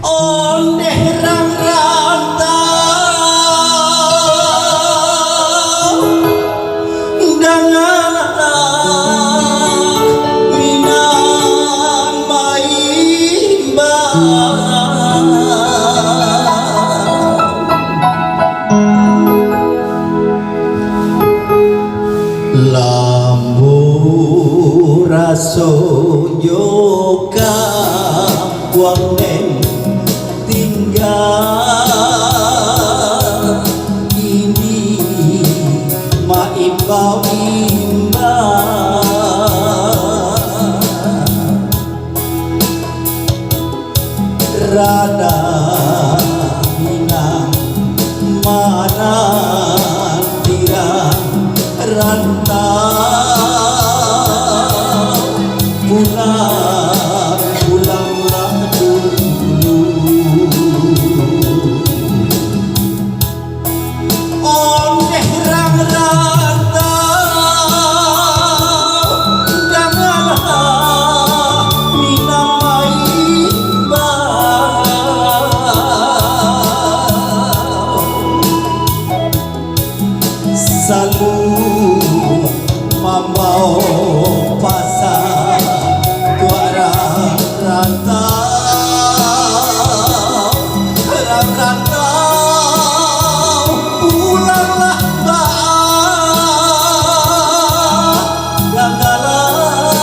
ondeh rang rantau dengan minang maimba lambu raso yoga wangen tinggal ini maimba imba rada minang mana tirang rantau pulanglah dulu ondeh rang rantau janganlah minang maimba selalu mamau pasar tuara rantau pulanglah mbak gagalah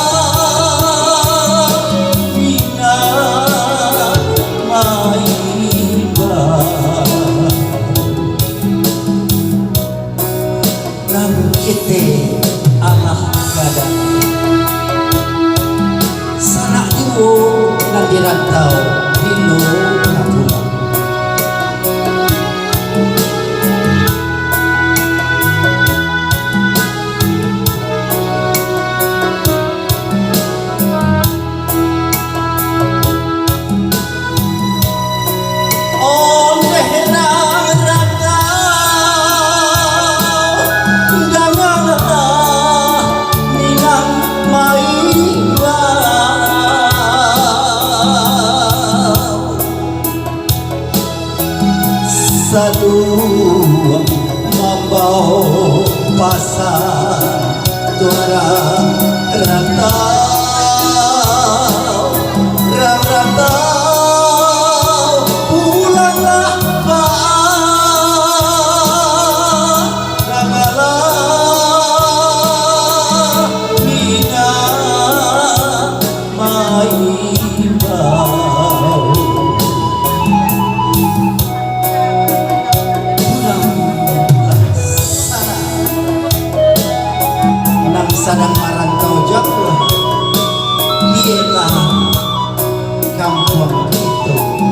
minang maimba namun kita Allah kada sanak iwo nang dirantau dino kapulang selalu membawa pasar tuara rantau pulanglah mbak gagalah minang maimba sadang merantau jauh, ialah kampung itu.